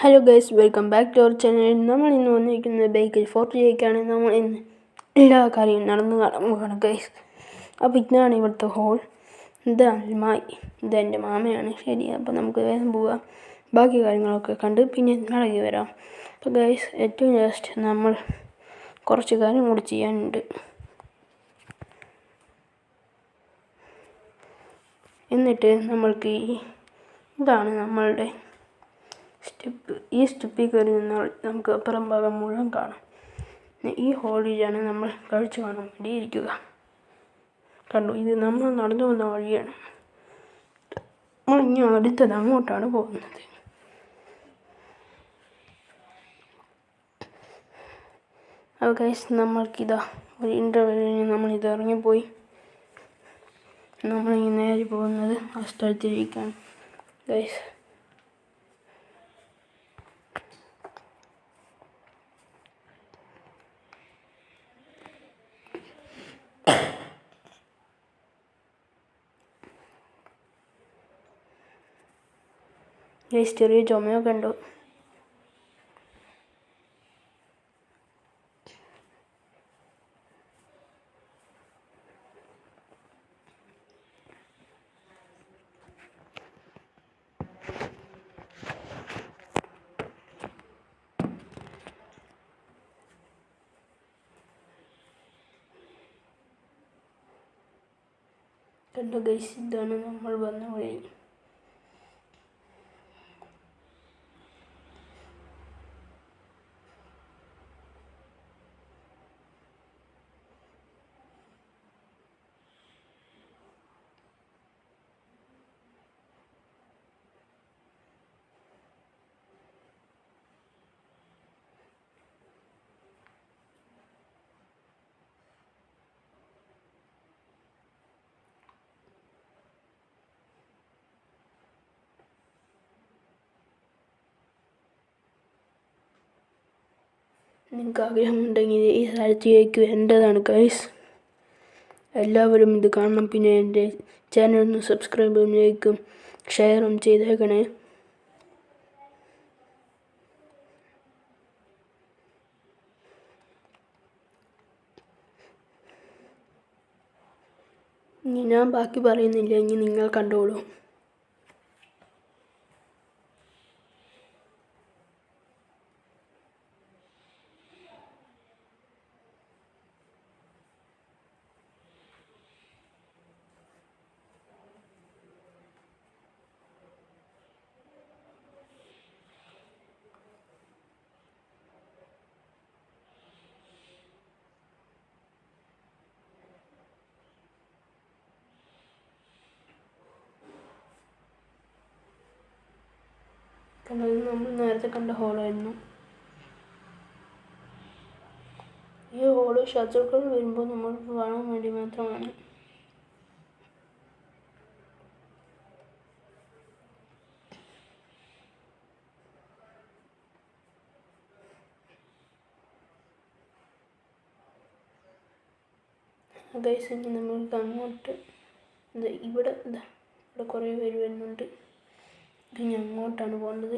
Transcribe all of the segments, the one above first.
Hello guys, welcome back to our channel. നമ്മൾ ഇന്ന് വന്നിരിക്കുന്നത് ബൈക്കിൽ 40 നമ്മൾ ഇന്ന് എല്ലാ കാര്യവും നടന്നു കാണാൻ പോവുകയാണ് ഗൈസ്. അപ്പോൾ ഇതാണ് ഇവിടുത്തെ ഹോൾ. ഇത് അൽമായി, ഇതെൻ്റെ മാമയാണ്. ശരി, അപ്പോൾ നമുക്ക് വേഗം പോവാം, ബാക്കി കാര്യങ്ങളൊക്കെ കണ്ട് പിന്നെ മടങ്ങി വരാം. അപ്പോൾ ഗൈസ്, ഏറ്റവും ലാസ്റ്റ് നമ്മൾ കുറച്ച് കാര്യം കൂടി ചെയ്യാനുണ്ട്. എന്നിട്ട് നമ്മൾക്ക് ഇതാണ് നമ്മളുടെ സ്റ്റെപ്പ്. ഈ സ്റ്റെപ്പിൽ കയറി നിന്നാൽ നമുക്ക് അപ്പുറം ഭാഗം മുഴുവൻ കാണാം. ഈ ഹോളിലാണ് നമ്മൾ കാഴ്ച കാണാൻ വേണ്ടി ഇരിക്കുക. കണ്ടു, ഇത് നമ്മൾ നടന്നു വന്ന വഴിയാണ്. നമ്മളിനി അടുത്തത് അങ്ങോട്ടാണ് പോകുന്നത്. അപ്പോൾ ഗൈസ്, നമ്മൾക്കിതാ ഒരു ഇൻ്റർവെല്ലിന് നമ്മളിത് ഇറങ്ങിപ്പോയി. നമ്മളിങ്ങനെ നേരെ പോകുന്നത് ആ സ്ഥലത്തിരിക്കാണ് ഗൈസ്. ചെറിയ ചുമയൊക്കെ ഉണ്ടോ? കണ്ടോ ഗൈസ്, ഇതാണ് നമ്മൾ വന്ന വഴി. നിങ്ങൾക്ക് ആഗ്രഹമുണ്ടെങ്കിൽ ഈ സ്ഥലത്തേക്ക് വരേണ്ടതാണ് ഗൈസ്. എല്ലാവരും ഇത് കാണണം. പിന്നെ എൻ്റെ ചാനൽ ഒന്ന് സബ്സ്ക്രൈബും ലൈക്കും ഷെയറും ചെയ്തേക്കണേ. ഇനി ഞാൻ ബാക്കി പറയുന്നില്ല, ഇനി നിങ്ങൾ കണ്ടോളൂ. കാരണം നമ്മൾ നേരത്തെ കണ്ട ഹോളായിരുന്നു. ഈ ഹോള് ശത്രുക്കൾ വരുമ്പോൾ നമ്മൾക്ക് കാണാൻ വേണ്ടി മാത്രമാണ്. ഗൈസ്, ഇനി നമ്മൾക്ക് അങ്ങോട്ട് ഇവിടെ കുറേ പേര് വരുന്നുണ്ട്. ഇനി അങ്ങോട്ടാണ് പോകേണ്ടത്.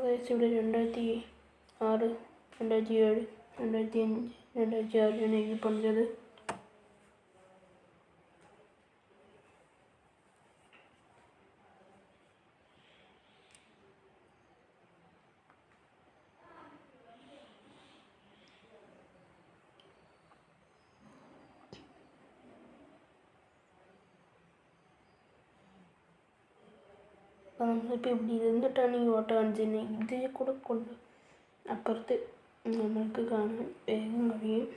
ഗൈസ്, ഇവിടെ 2006, 2007, 2005, 2006 എഴുതി പണിതത്. അപ്പോൾ നമ്മളിപ്പോൾ ഇവിടെ ഇരുന്നിട്ടാണ് ഈ ഓട്ടം കാണിച്ചിരുന്നത്. ഇതിൽ കൂടെ കൊണ്ട് അപ്പുറത്ത് നമ്മൾക്ക് കാണാൻ വേഗം കഴിയും.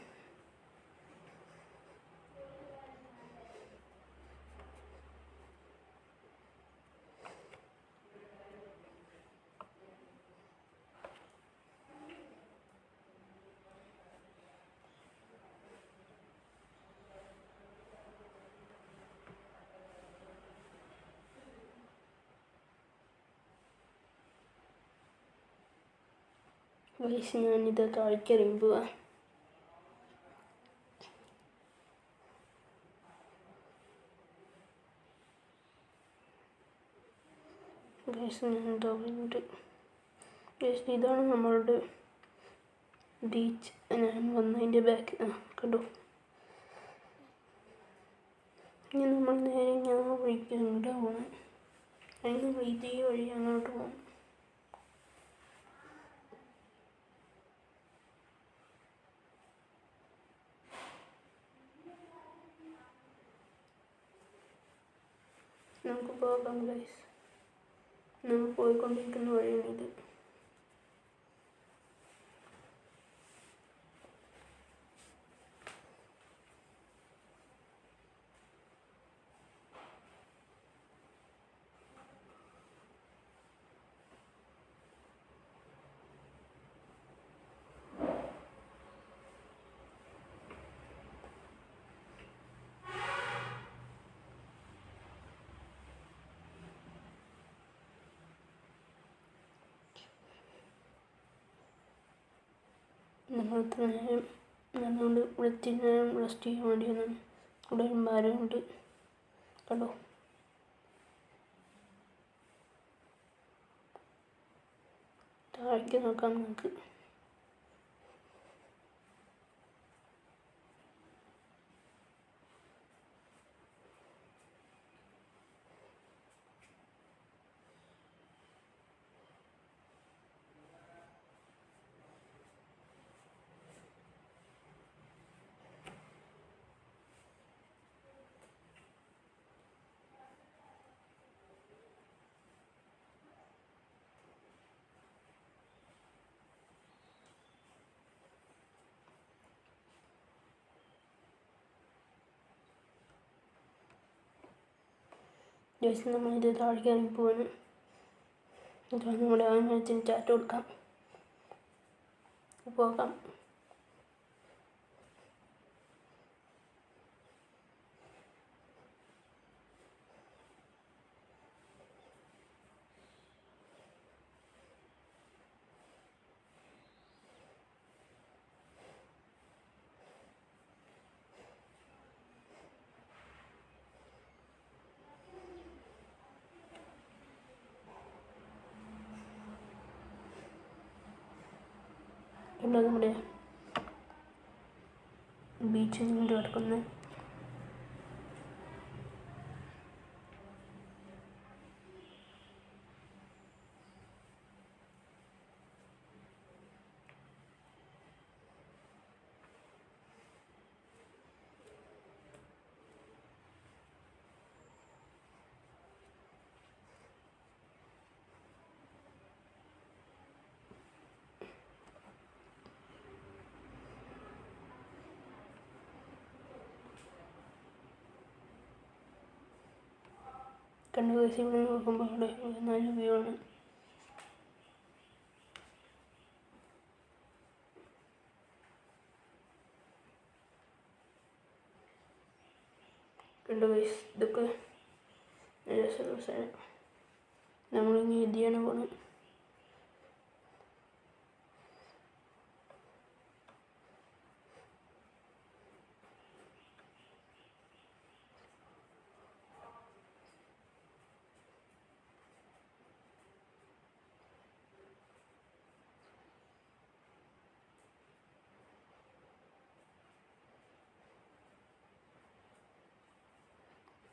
ഗൈസ് ഞാനിത് താഴ്ക്കറിയും പോവാ. ഗൈസ് ഞാൻ തോന്നുന്നുണ്ട്. ഗൈസ് ഇതാണ് നമ്മളുടെ ബീച്ച്. ഞാൻ വന്നതിൻ്റെ ബാക്ക് കണ്ടു. ഇനി നമ്മൾ നേരെ ഞാൻ വഴിക്ക് അങ്ങോട്ട് പോകണം. അതിന് ഇതേ വഴി അങ്ങോട്ട് പോകും. നമുക്ക് പോകാം ഗൈസ്. നമ്മൾ പോയിക്കൊണ്ടിരിക്കുന്ന വഴിയാണിത്. നമ്മൾ ഇത്ര നേരം നല്ലോണ്ട് റെസ്റ്റ് ചെയ്യാൻ വേണ്ടി വന്നു. ഇവിടെ ഒരു മരമുണ്ട് കണ്ടോ. താഴേക്ക് നോക്കാം നമുക്ക്. ജസ്റ്റ് നമ്മളിത് താഴേക്ക് ഇറങ്ങി പോവാണ്. ഇതാണ് നമ്മുടെ ആ മരത്തിന് ചാറ്റ് കൊടുക്കാം. പോകാം. ഇവിടെ നമ്മുടെ ബീച്ചിൽ നിന്ന് കിടക്കുന്നത്. കണ്ണു വയസ്സിൽ ഇവിടെ നോക്കുമ്പോൾ അവിടെ നല്ല വ്യൂ ആണ്. കണ്ടു വയസ്സ് ഇതൊക്കെ രസമുള്ള സ്ഥലം. നമ്മളിങ്ങനെ ഇതിയാണ് പോകുന്നത്.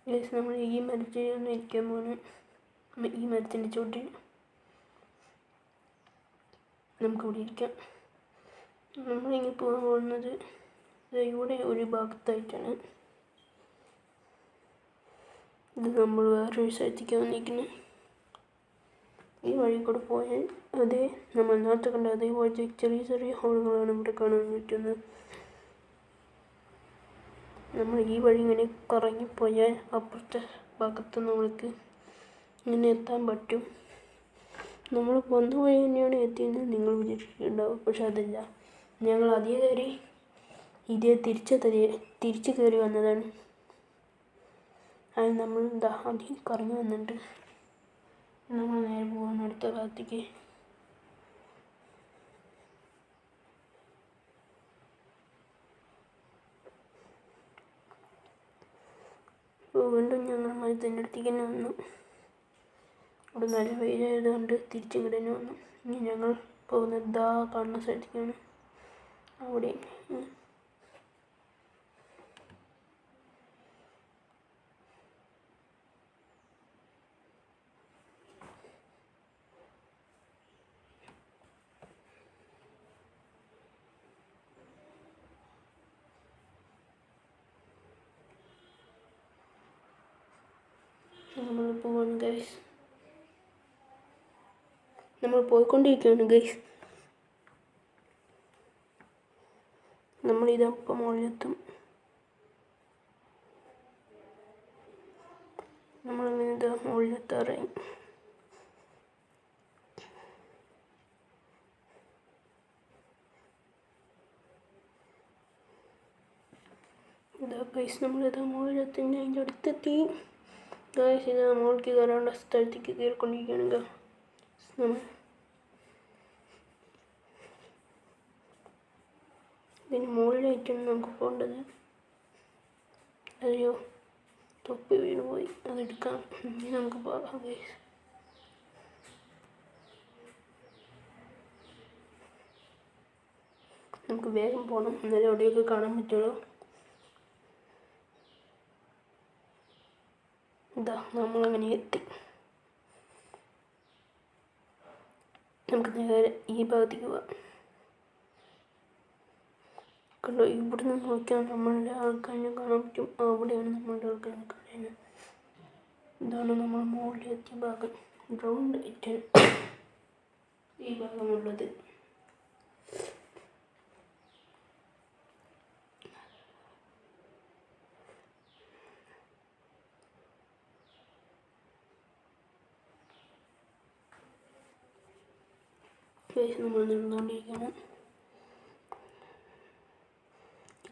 ഗൈസ് നമ്മൾ ഈ മരത്തിൽ ഒന്ന് ഇരിക്കാൻ പോകുന്നു. ഈ മരത്തിൻ്റെ ചുവട്ടിൽ നമുക്കിവിടെ ഇരിക്കാം. നമ്മളിങ്ങനെ പോകാൻ പോകുന്നത് ഇവിടെ ഒരു ഭാഗത്തായിട്ടാണ്. ഇത് നമ്മൾ വേറൊരു സ്ഥലത്തേക്ക് വന്നിരിക്കുന്നത്. ഈ വഴി കൂടെ പോയാൽ അതേ നമ്മൾ നേരത്തെ കണ്ട അതേപോലത്തെ ചെറിയ ചെറിയ ഹോളുകളാണ് ഇവിടെ കാണാൻ പറ്റുന്നത്. നമ്മൾ ഈ വഴി ഇങ്ങനെ കറങ്ങിപ്പോയാൽ അപ്പുറത്തെ ഭാഗത്ത് നമ്മൾക്ക് ഇങ്ങനെ എത്താൻ പറ്റും. നമ്മൾ വന്ന വഴി തന്നെയാണ് എത്തിയെന്ന് നിങ്ങൾ വിചാരിച്ചിട്ടുണ്ടാവും. പക്ഷെ അതല്ല, ഞങ്ങൾ അതേ കയറി തിരിച്ച് കയറി വന്നതാണ്. അത് നമ്മൾ ആദ്യം കറങ്ങി വന്നിട്ട് നമ്മൾ നേരെ പോകുന്ന അടുത്ത ഭാഗത്തേക്ക്. വീണ്ടും ഞങ്ങൾ മരത്തിൻ്റെ അടുത്തേക്ക് തന്നെ വന്നു. അവിടെ നല്ല വെയിലായതുകൊണ്ട് തിരിച്ചിങ്ങോട്ട് തന്നെ വന്നു. ഇനി ഞങ്ങൾ പോകുന്നത് ഇതാ കാണുന്ന സ്ഥലത്തേക്കാണ്. അവിടെ നമ്മൾ പോവാണ് ഗൈസ്. നമ്മൾ പോയിക്കൊണ്ടിരിക്കുകയാണ് ഗൈസ്. നമ്മളിതപ്പം മുകളിലെത്തും. നമ്മളിങ്ങനെ ഇതാ മുകളിലെത്താറായി. ഇതാ ഗൈസ് നമ്മളിതാ മുകളിലെത്തി. അതിൻ്റെ അടുത്തെത്തി ഗൈസ്. ഇതാ മുകളിലേക്ക് കയറേണ്ട സ്ഥലത്തേക്ക് കയറിക്കൊണ്ടിരിക്കുകയാണ്. നമ്മൾ ഇതിന് മുകളിലായിട്ടാണ് നമുക്ക് പോകേണ്ടത്. അയ്യോ, തൊപ്പി വീണ് പോയി, അതെടുക്കാം. ഇനി നമുക്ക് പോകാം ഗൈസ്. നമുക്ക് വേഗം പോകണം, എന്നാലും അവിടെയൊക്കെ കാണാൻ പറ്റുള്ളൂ. ഇതാ നമ്മളങ്ങനെ എത്തി. നമുക്ക് നേരെ ഈ ഭാഗത്തേക്ക് പോവാം. കണ്ടോ, ഇവിടെ നിന്ന് നോക്കിയാൽ നമ്മളുടെ ആൾക്കാരെ കാണാൻ പറ്റും. അവിടെയാണ് നമ്മളുടെ ആൾക്കാരെ കാണുന്നത്. ഇതാണ് നമ്മൾ മുകളിലെത്തിയ ഭാഗം. ഗ്രൗണ്ട് ആയിട്ടാണ് ഈ ഭാഗമുള്ളത്. നമ്മൾ നടന്നുകൊണ്ടിരിക്കണം.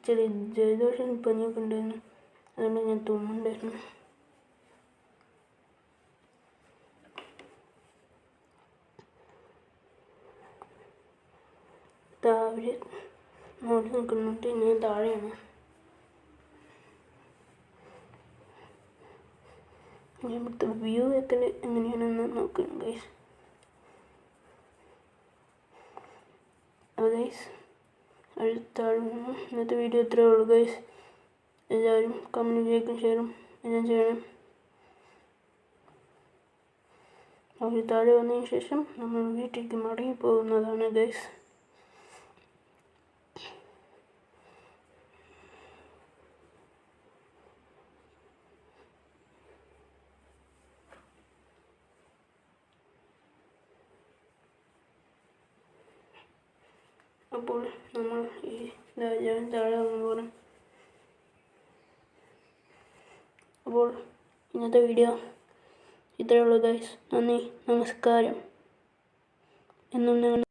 ചെറിയ ജലദോഷം പനിയൊക്കെ ഉണ്ടായിരുന്നു, അതുകൊണ്ട് ഞാൻ തുമ്മുണ്ടായിരുന്നു. താഴെ നോക്കി നിൽക്കുന്നുണ്ട്. ഞാൻ താഴെയാണ്. ഞാൻ ഇവിടുത്തെ വ്യൂ ഒക്കെ എങ്ങനെയാണെന്ന് നോക്കണം ഗൈസ്. ഗൈസ് അടുത്തായിരുന്നു ഇന്നത്തെ വീഡിയോ ഇത്രയേ ഉള്ളൂ ഗൈസ്. എല്ലാവരും കമൻറ്റ് ലൈക്കും ഷെയറും എല്ലാം ചെയ്യണം. അവർ താഴെ വന്നതിന് ശേഷം നമ്മൾ വീട്ടിലേക്ക് മടങ്ങി പോകുന്നതാണ് ഗൈസ്. അപ്പോൾ നമ്മൾ ഈ താഴെ വന്നു പോകണം. അപ്പോൾ ഇന്നത്തെ വീഡിയോ ഇത്രയേ ഉള്ളൂ ഗൈസ്. നന്ദി, നമസ്കാരം. എന്നും